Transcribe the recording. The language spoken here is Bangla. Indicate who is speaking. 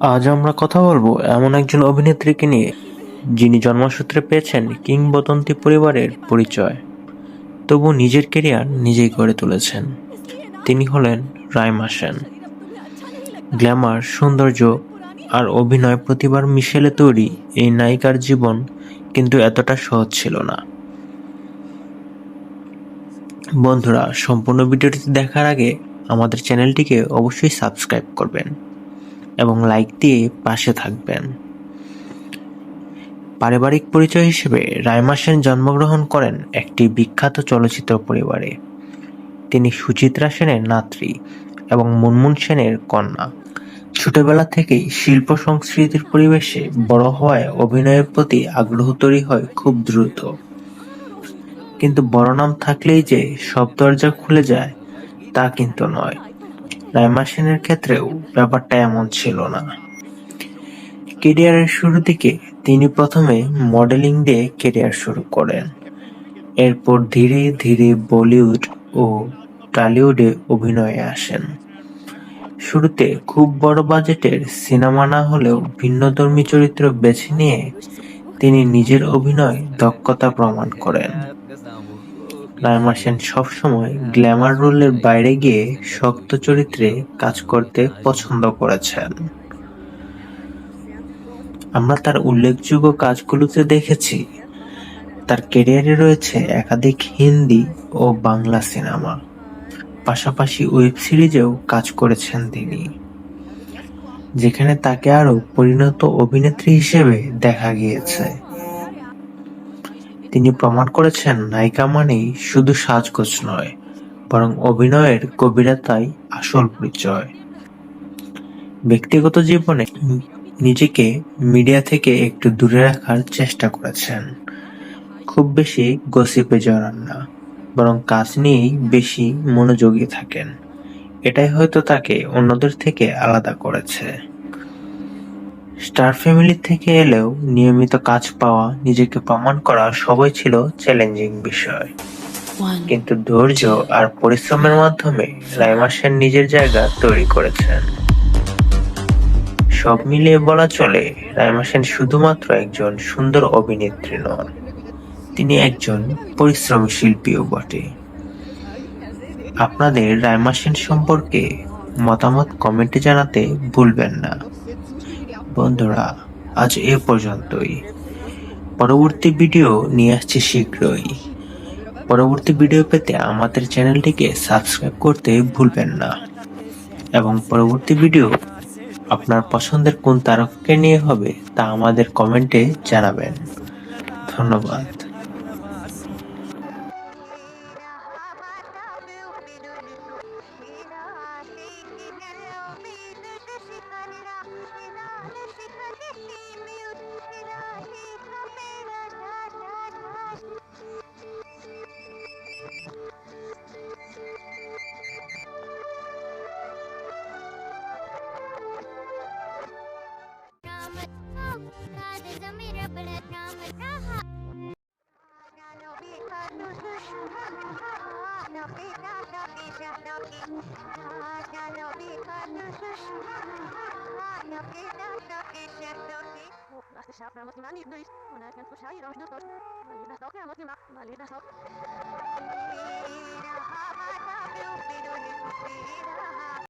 Speaker 1: আজ আমরা কথা বলবো এমন একজন অভিনেত্রীকে নিয়ে, যিনি জন্মসূত্রে পেয়েছেন কিংবদন্তি পরিবারের পরিচয়, তবু নিজের ক্যারিয়ার নিজেই গড়ে তুলেছেন। তিনি হলেন রাইমা সেন। গ্ল্যামার, সৌন্দর্য আর অভিনয় প্রতিভার মিশেলে তৈরি এই নায়িকার জীবন কিন্তু এতটা সহজ ছিল না। বন্ধুরা, সম্পূর্ণ ভিডিওটি দেখার আগে আমাদের চ্যানেলটিকে অবশ্যই সাবস্ক্রাইব করবেন এবং লাইক দিয়ে পাশে থাকবেন। পারিবারিক পরিচয় হিসেবে রাইমা সেন জন্মগ্রহণ করেন একটি বিখ্যাত চলচ্চিত্র পরিবারে। তিনি সুচিত্রা সেনের নাতৃ এবং মুনমুন সেনের কন্যা। ছোটবেলা থেকেই শিল্প সংস্কৃতির পরিবেশে বড় হওয়ায় অভিনয়ের প্রতি আগ্রহ তৈরি হয় খুব দ্রুত। কিন্তু বড় নাম থাকলেই যে সব দরজা খুলে যায় তা কিন্তু নয়। রাইমা সেনের ক্ষেত্রেও ব্যাপারটা এমন ছিল না। ক্যারিয়ারের শুরুর দিকে তিনি প্রথমে মডেলিং দিয়ে ক্যারিয়ার শুরু করেন। এরপর ধীরে ধীরে বলিউড ও টলিউডে অভিনয়ে আসেন। শুরুতে খুব বড় বাজেটের সিনেমা না হলেও ভিন্নধর্মী চরিত্র বেছে নিয়ে তিনি নিজের অভিনয় দক্ষতা প্রমাণ করেন। রাইমা সেন সবসময় গ্ল্যামার রোলের বাইরে গিয়ে শক্ত চরিত্রে কাজ করতে পছন্দ করেছেন। আমরা তার উল্লেখযোগ্য কাজগুলোতে দেখেছি তার ক্যারিয়ারে রয়েছে একাধিক হিন্দি ও বাংলা সিনেমা, পাশাপাশি ওয়েব সিরিজেও কাজ করেছেন তিনি, যেখানে তাকে আরও পরিণত অভিনেত্রী হিসেবে দেখা গিয়েছে। তিনি প্রমাণ করেছেন নায়িকা মানেই শুধু সাজগোজ নয়, বরং অভিনয়ের গভীরতাই আসল পরিচয়। ব্যক্তিগত জীবনে নিজেকে মিডিয়া থেকে একটু দূরে রাখার চেষ্টা করেছেন। খুব বেশি গসিপে জড়ান না, বরং কাজ নিয়েই বেশি মনোযোগী থাকেন। এটাই হয়তো তাকে অন্যদের থেকে আলাদা করেছে। স্টার ফ্যামিলি থেকে এলেও নিয়মিত কাজ পাওয়া, নিজেকে প্রমাণ করা সবই ছিল চ্যালেঞ্জিং বিষয়। কিন্তু ধৈর্য আর পরিশ্রমের মাধ্যমে রাইমা সেন নিজের জায়গা তৈরি করেছেন। সব মিলিয়ে বলা চলে, রাইমা সেন শুধুমাত্র একজন সুন্দর অভিনেত্রী নন, তিনি একজন পরিশ্রমী শিল্পীও বটে। আপনাদের রাইমা সেন সম্পর্কে মতামত কমেন্টে জানাতে ভুলবেন না। বন্ধুরা, আজ এ পর্যন্তই। পরবর্তী ভিডিও নিয়ে আসছি শীঘ্রই। পরবর্তী ভিডিও পেতে আমাদের চ্যানেলটিকে সাবস্ক্রাইব করতে ভুলবেন না এবং পরবর্তী ভিডিও আপনার পছন্দের কোন তারকাকে নিয়ে হবে তা আমাদের কমেন্টে জানাবেন। ধন্যবাদ।